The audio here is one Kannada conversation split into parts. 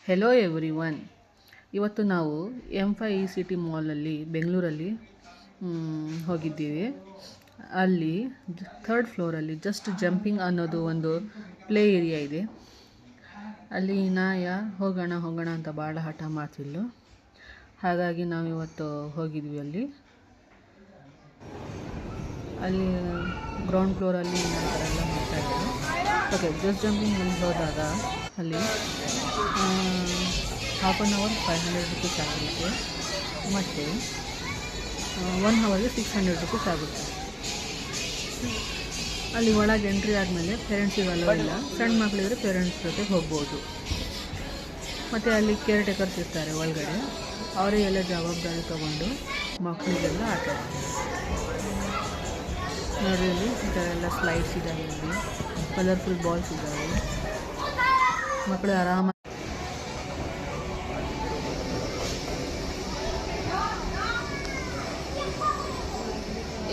Hello everyone. ಇವತ್ತು ನಾವು M5 ಮಾಲಲ್ಲಿ ಬೆಂಗಳೂರಲ್ಲಿ ಹೋಗಿದ್ದೀವಿ. ಅಲ್ಲಿ 3rd ಫ್ಲೋರಲ್ಲಿ ಜಸ್ಟ್ ಜಂಪಿಂಗ್ ಅನ್ನೋದು ಒಂದು ಪ್ಲೇ ಏರಿಯಾ ಇದೆ. ಅಲ್ಲಿ ನಾಯ ಹೋಗೋಣ ಅಂತ ಭಾಳ ಹಠ ಮಾಡ್ತಿದ್ಲು. ಹಾಗಾಗಿ ನಾವು ಇವತ್ತು ಹೋಗಿದ್ವಿ. ಅಲ್ಲಿ ಗ್ರೌಂಡ್ ಫ್ಲೋರಲ್ಲಿ ಎಲ್ಲ ಮಾಡ್ತಾಯಿದ್ರು. ಓಕೆ, ಜಸ್ಟ್ ಜಂಪಿಂಗ್ ಅಲ್ಲಿ ಹೋದಾಗ ಅಲ್ಲಿ ಹಾಫ್ ಆನ್ ಅವರ್ 500 ರುಪೀಸ್ ಆಗುತ್ತೆ, ಮತ್ತು 1 ಅವರ್ಗೆ 600 ರುಪೀಸ್ ಆಗುತ್ತೆ. ಅಲ್ಲಿ ಒಳಗೆ ಎಂಟ್ರಿ ಆದಮೇಲೆ ಪೇರೆಂಟ್ಸಿಗೆಲ್ಲ ಇಲ್ಲ, ಸಣ್ಣ ಮಕ್ಕಳಿದ್ರೆ ಪೇರೆಂಟ್ಸ್ ಜೊತೆ ಹೋಗ್ಬೋದು. ಮತ್ತು ಅಲ್ಲಿ ಕೇರ್ ಟೇಕರ್ಸ್ ಇರ್ತಾರೆ ಒಳಗಡೆ, ಅವರೇ ಎಲ್ಲ ಜವಾಬ್ದಾರಿ ತೊಗೊಂಡು ಮಕ್ಕಳಿಗೆಲ್ಲ ಆಟ ಆಡ್ತಾರೆ. ನೋಡಿ, ಇಲ್ಲಿ ಈ ಥರ ಎಲ್ಲ ಸ್ಲೈಡ್ಸ್ ಇದ್ದಾವೆ, ಇಲ್ಲಿ ಕಲರ್ಫುಲ್ ಬಾಲ್ಸ್ ಇದ್ದಾವೆ. ಮಕ್ಕಳು ಆರಾಮಾಗಿ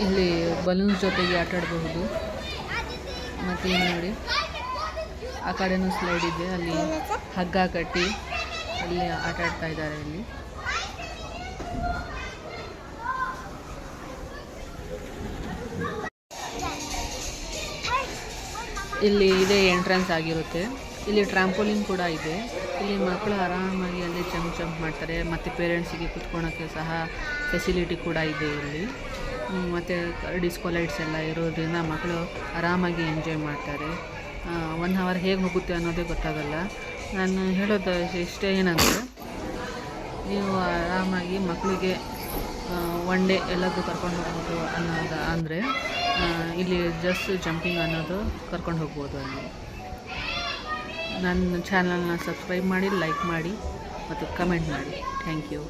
ಇಲ್ಲಿ ಬಲೂನ್ಸ್ ಜೊತೆಗೆ ಆಟ ಆಡಬಹುದು. ಮತ್ತು ಇಲ್ಲಿ ನೋಡಿ, ಆ ಕಡೆನೂ ಸ್ಲೈಡ್ ಇದೆ, ಅಲ್ಲಿ ಹಗ್ಗ ಕಟ್ಟಿ ಅಲ್ಲಿ ಆಟ ಆಡ್ತಾ ಇದ್ದಾರೆ. ಇಲ್ಲಿ ಇದೇ ಎಂಟ್ರೆನ್ಸ್ ಆಗಿರುತ್ತೆ. ಇಲ್ಲಿ ಟ್ರಾಂಪೋಲಿನ್ ಕೂಡ ಇದೆ. ಇಲ್ಲಿ ಮಕ್ಕಳು ಆರಾಮಾಗಿ ಅಲ್ಲಿ ಜಂಪ್ ಮಾಡ್ತಾರೆ. ಮತ್ತು ಪೇರೆಂಟ್ಸಿಗೆ ಕುತ್ಕೊಳ್ಳೋಕ್ಕೆ ಸಹ ಫೆಸಿಲಿಟಿ ಕೂಡ ಇದೆ ಇಲ್ಲಿ. ಮತ್ತು ಡಿಸ್ಕೋ ಲೈಟ್ಸ್ ಎಲ್ಲ ಇರೋದ್ರಿಂದ ಮಕ್ಕಳು ಆರಾಮಾಗಿ ಎಂಜಾಯ್ ಮಾಡ್ತಾರೆ. 1 ಅವರ್ ಹೇಗೆ ಹೋಗುತ್ತೆ ಅನ್ನೋದೇ ಗೊತ್ತಾಗಲ್ಲ. ನಾನು ಹೇಳೋದು ಇಷ್ಟೇ ಏನಂದರೆ, ನೀವು ಆರಾಮಾಗಿ ಮಕ್ಕಳಿಗೆ ಒನ್ ಡೇ ಎಲ್ಲದೂ ಕರ್ಕೊಂಡು ಹೋಗ್ಬೋದು ಅಂದರೆ ಇಲ್ಲಿ ಜಸ್ಟ್ ಜಂಪಿಂಗ್ ಅನ್ನೋದು ಕರ್ಕೊಂಡು ಹೋಗ್ಬೋದು. ಅಲ್ಲಿ ನನ್ನ ಚಾನಲ್ನ ಸಬ್ಸ್ಕ್ರೈಬ್ ಮಾಡಿ, ಲೈಕ್ ಮಾಡಿ ಮತ್ತು ಕಮೆಂಟ್ ಮಾಡಿ. Thank you.